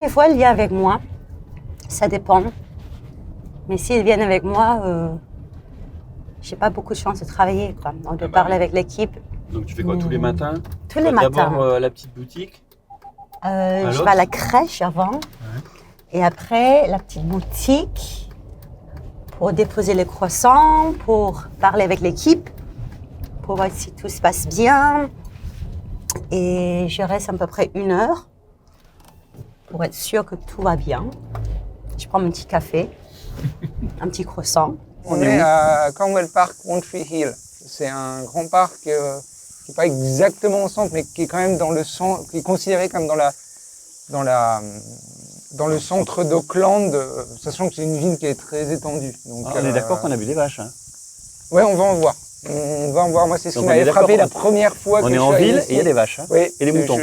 Des fois, elle vient avec moi. Ça dépend. Mais s'ils viennent avec moi, j'ai pas beaucoup de chance de travailler, quoi. Donc, de parler avec l'équipe. Donc tu fais quoi tous les matins? Tous les matins. D'abord à la petite boutique. Je vais à la crèche avant. Ouais. Et après, la petite boutique pour déposer les croissants, pour parler avec l'équipe, pour voir si tout se passe bien. Et je reste à peu près 1 heure pour être sûre que tout va bien. Je prends mon petit café, un petit croissant. On est à Cornwall Park, One Tree Hill. C'est un grand parc qui n'est pas exactement au centre, mais qui est quand même dans le centre, qui est considéré comme dans le centre d'Auckland, sachant que c'est une ville qui est très étendue. Donc, on est d'accord qu'on a vu des vaches. Hein. Ouais, on va en voir. On va en voir. Moi, c'est ce qui m'avait frappé la première fois que je suis en ville ici. et il y a des vaches. Hein. Oui, et des moutons.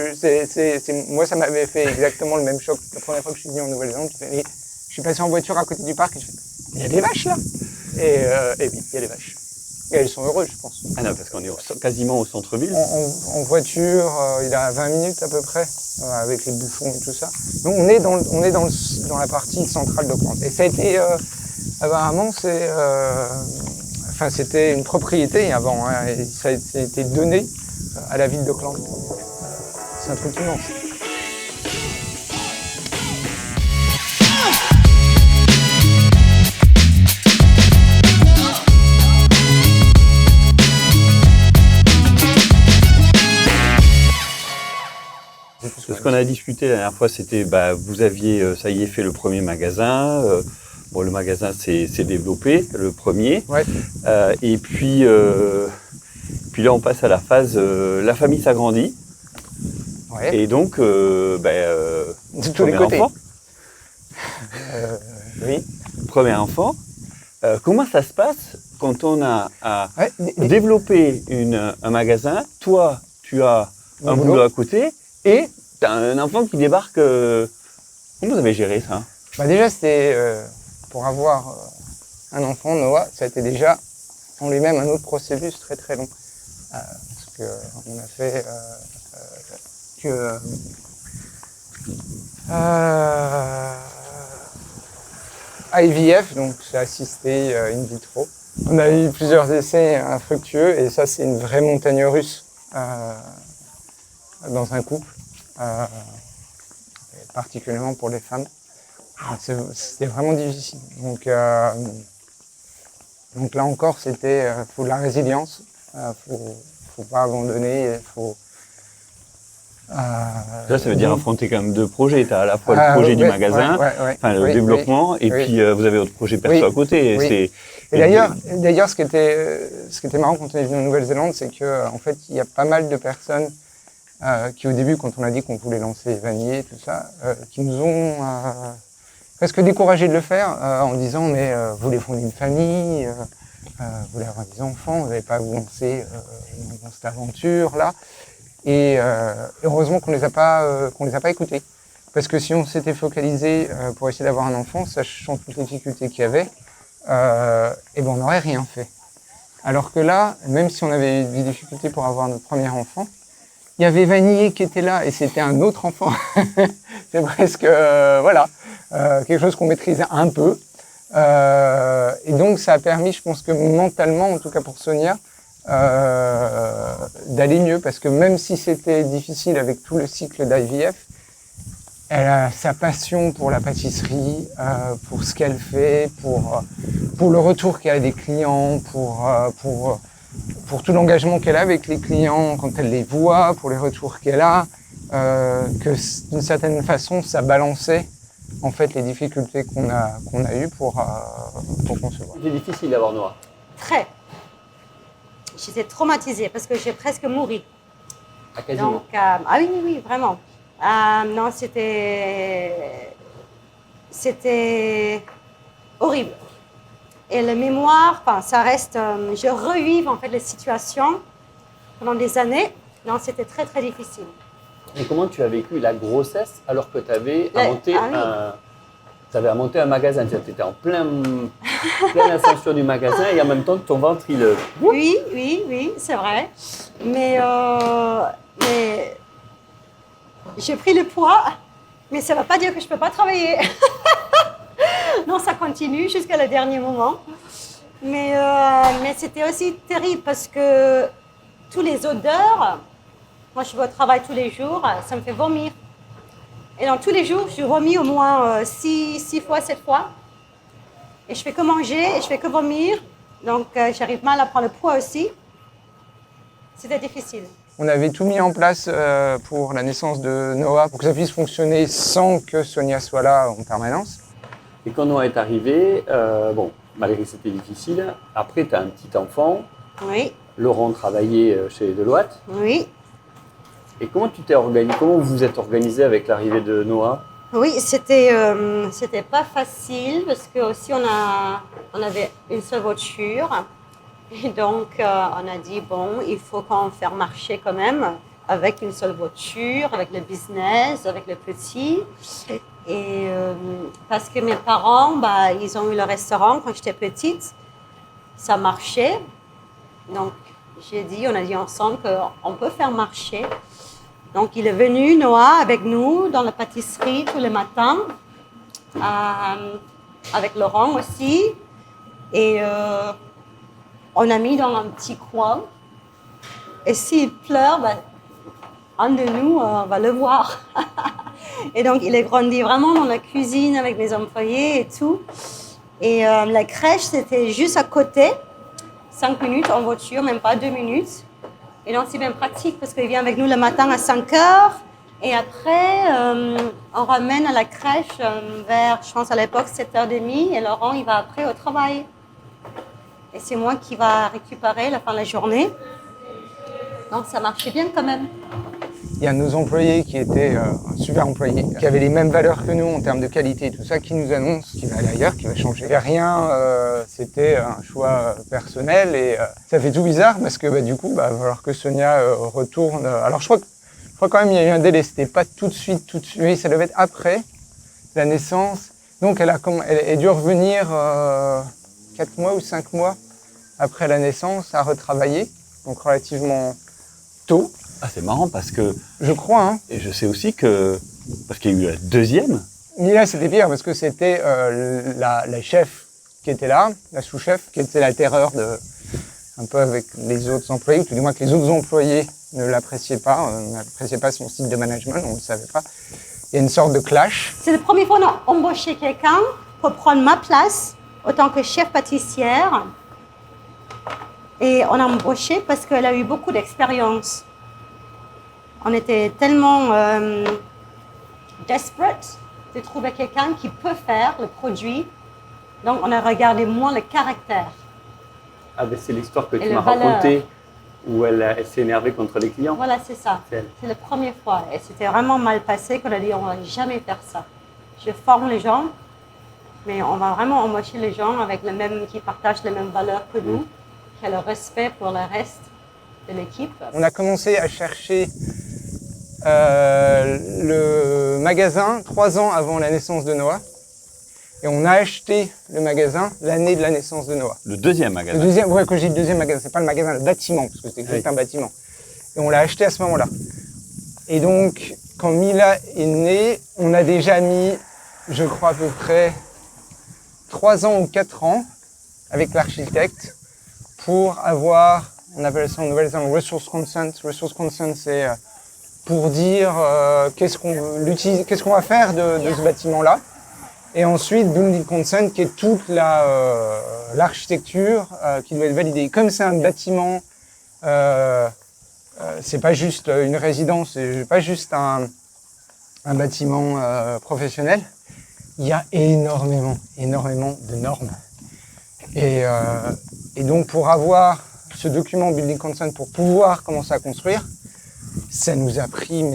Moi, ça m'avait fait exactement le même choc la première fois que je suis venu en Nouvelle-Zélande. Je suis passé en voiture à côté du parc et je fais, il y a des vaches là. Et oui, il y a des vaches. Et elles sont heureuses, je pense. Ah non, parce qu'on est quasiment au centre-ville. En voiture, il a 20 minutes à peu près, avec les bouchons et tout ça. Donc on est dans la partie centrale d'Auckland. Et ça a été, apparemment, c'était une propriété avant, hein, et ça a été donné à la ville d'Auckland. C'est un truc immense. Ce qu'on a discuté la dernière fois, c'était vous aviez, ça y est, fait le premier magasin. Le magasin s'est développé, le premier. Ouais. Et puis là, on passe à la phase, la famille s'agrandit. Ouais. Et donc, de tous les côtés. Enfant. Oui. Premier enfant. Comment ça se passe quand on a développé un magasin? Toi, tu as un boulot à côté et tu as un enfant qui débarque. Comment vous avez géré ça? Déjà, c'était pour avoir un enfant, Noah, ça a été déjà en lui-même un autre processus très très long. Parce qu'on a fait IVF, donc c'est assisté in vitro. On a eu plusieurs essais infructueux et ça, c'est une vraie montagne russe dans un couple, particulièrement pour les femmes. C'était vraiment difficile. Donc là encore, c'était faut de la résilience, faut pas abandonner, Là, ça veut dire affronter quand même 2 projets. Tu as à la fois le projet du magasin, le développement, et puis vous avez votre projet perso à côté. Oui. Et d'ailleurs, ce qui était marrant quand on est venu en Nouvelle-Zélande, c'est que en fait, il y a pas mal de personnes qui, au début, quand on a dit qu'on voulait lancer Vanier, tout ça, qui nous ont presque découragé de le faire en disant mais vous voulez fonder une famille, vous voulez avoir des enfants, vous n'allez pas vous lancer dans cette aventure là. Et heureusement qu'on les a pas écoutés, parce que si on s'était focalisé pour essayer d'avoir un enfant, sachant toutes les difficultés qu'il y avait, on n'aurait rien fait. Alors que là, même si on avait eu des difficultés pour avoir notre premier enfant, il y avait Vanille qui était là et c'était un autre enfant. C'est presque quelque chose qu'on maîtrisait un peu. Et donc ça a permis, je pense que mentalement, en tout cas pour Sonia, d'aller mieux, parce que même si c'était difficile avec tout le cycle d'IVF, elle a sa passion pour la pâtisserie, pour ce qu'elle fait, pour le retour qu'elle a des clients, pour tout l'engagement qu'elle a avec les clients quand elle les voit, pour les retours qu'elle a, que d'une certaine façon ça balançait en fait les difficultés qu'on a eues pour concevoir. C'était difficile d'avoir Noah. Très. J'étais traumatisée parce que j'ai presque mouru. Ah, quasiment. Donc, oui, vraiment. Non, c'était horrible. Et la mémoire, ça reste. Je revive en fait les situations pendant des années. Non, c'était très très difficile. Et comment tu as vécu la grossesse alors que tu avais monté un magasin? Tu étais en pleine ascension du magasin et en même temps ton ventre il. Oui, c'est vrai. Mais j'ai pris le poids Mais ça ne veut pas dire que je ne peux pas travailler. Non, ça continue jusqu'à le dernier moment. Mais c'était aussi terrible parce que tous les odeurs, moi je vais au travail tous les jours, ça me fait vomir. Et donc tous les jours, je vomis au moins 6 fois, 7 fois. Et je fais que manger et je fais que vomir. Donc j'arrive mal à prendre le poids aussi. C'était difficile. On avait tout mis en place pour la naissance de Noah, pour que ça puisse fonctionner sans que Sonia soit là en permanence. Et quand Noah est arrivé, malgré que c'était difficile, après tu as un petit enfant. Oui. Laurent travaillait chez Deloitte. Oui. Et comment tu t'es organisé, comment vous êtes organisé avec l'arrivée de Noah? Oui, c'était pas facile parce que aussi on avait une seule voiture. Et donc, on a dit, bon, il faut qu'on fasse marcher quand même avec une seule voiture, avec le business, avec le petit. Et parce que mes parents, ils ont eu le restaurant quand j'étais petite. Ça marchait. Donc, on a dit ensemble qu'on peut faire marcher. Donc, il est venu, Noah, avec nous dans la pâtisserie tous les matins, avec Laurent aussi. Et on a mis dans un petit coin. Et s'il pleure, un de nous va le voir. Et donc, il est grandi vraiment dans la cuisine avec mes employés et tout. Et la crèche, c'était juste à côté. 5 minutes en voiture, même pas 2 minutes. Et donc, c'est bien pratique parce qu'il vient avec nous le matin à 5 heures. Et après, on ramène à la crèche vers, je pense à l'époque, 7h30. Et Laurent, il va après au travail. Et c'est moi qui va récupérer la fin de la journée. Donc, ça marchait bien quand même. Il y a nos employés qui étaient un super employé, qui avaient les mêmes valeurs que nous en termes de qualité et tout ça, qui nous annonce qu'il va aller ailleurs, qu'il va changer. Rien, c'était un choix personnel et ça fait tout bizarre parce que du coup, il va falloir que Sonia retourne. Alors je crois quand même qu'il y a eu un délai, c'était pas tout de suite. Oui, ça devait être après la naissance. Donc elle a dû revenir 4 mois ou 5 mois après la naissance à retravailler, donc relativement tôt. Ah, c'est marrant parce que... Je crois, hein. Et je sais aussi que... Parce qu'il y a eu la deuxième. Mais là, c'était pire parce que c'était la chef qui était là, la sous-chef, qui était la terreur un peu avec les autres employés, ou tout du moins que les autres employés ne l'appréciaient pas, n'appréciaient pas son style de management, on ne le savait pas. Il y a une sorte de clash. C'est la première fois qu'on a embauché quelqu'un pour prendre ma place en tant que chef pâtissière. Et on a embauché parce qu'elle a eu beaucoup d'expérience. On était tellement desperate de trouver quelqu'un qui peut faire le produit. Donc, on a regardé moins le caractère. Ah, ben c'est l'histoire que tu m'as racontée où elle s'est énervée contre les clients. Voilà, c'est ça. C'est la première fois. Et c'était vraiment mal passé qu'on a dit on ne va jamais faire ça. Je forme les gens, mais on va vraiment embaucher les gens qui partagent les mêmes valeurs que nous, qui ont le respect pour le reste de l'équipe. On a commencé à chercher le magasin 3 ans avant la naissance de Noah. Et on a acheté le magasin l'année de la naissance de Noah. Le deuxième magasin. Quand je dis le deuxième magasin, c'est pas le magasin, le bâtiment, parce que c'était juste un bâtiment. Et on l'a acheté à ce moment-là. Et donc, quand Mila est née, on a déjà mis, je crois à peu près 3 ans ou 4 ans avec l'architecte pour avoir, on appelle ça en Nouvelle-Zélande, resource consent. Resource consent, c'est pour dire qu'est-ce qu'on va faire de ce bâtiment-là. Et ensuite, building consent, qui est toute l'architecture qui doit être validée. Comme c'est un bâtiment, c'est pas juste une résidence, c'est pas juste un bâtiment professionnel. Il y a énormément de normes. Et donc, pour avoir ce document building consent, pour pouvoir commencer à construire, ça nous a pris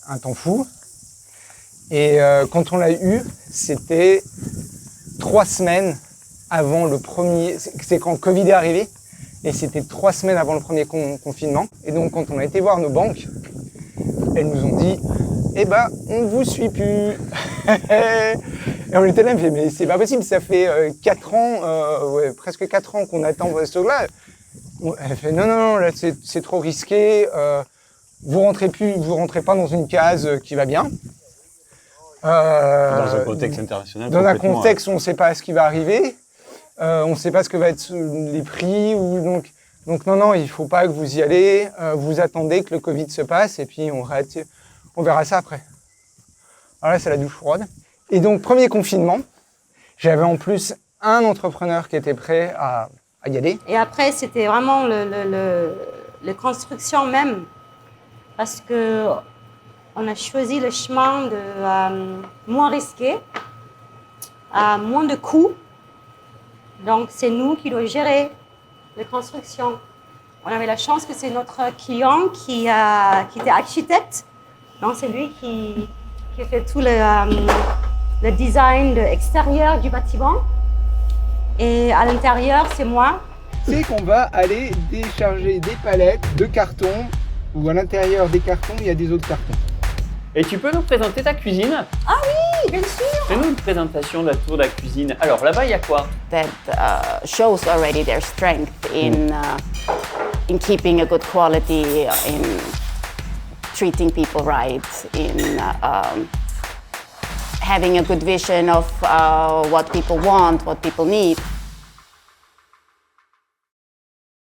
un temps fou. Et quand on l'a eu, c'était 3 semaines avant le premier... C'est quand le Covid est arrivé, et c'était 3 semaines avant le premier confinement. Et donc, quand on a été voir nos banques, elles nous ont dit « Eh ben, on ne vous suit plus !» Et on était là, mais c'est pas possible, ça fait 4 ans, presque 4 ans qu'on attend ce truc-là. Elle fait « Non, là, c'est trop risqué, vous rentrez pas dans une case qui va bien. » Dans un contexte international. Dans un contexte où on ne sait pas ce qui va arriver, on ne sait pas ce que va être les prix. Donc non, il ne faut pas que vous y allez. Vous attendez que le Covid se passe et puis on verra ça après. Alors là, c'est la douche froide. Et donc, premier confinement, j'avais en plus un entrepreneur qui était prêt à y aller. Et après, c'était vraiment la construction même. Parce qu'on a choisi le chemin de moins risqué, à moins de coûts. Donc, c'est nous qui devons gérer la construction. On avait la chance que c'est notre client qui était architecte. Donc, c'est lui qui fait tout le design extérieur du bâtiment. Et à l'intérieur, c'est moi. C'est qu'on va aller décharger des palettes de carton où à l'intérieur des cartons, il y a des autres cartons. Et tu peux nous présenter ta cuisine? Ah oui, bien sûr. Fais-nous une présentation de la tour de la cuisine. Alors là-bas, il y a quoi? That shows already their strength in keeping a good quality, in treating people right, in having a good vision of what people want, what people need.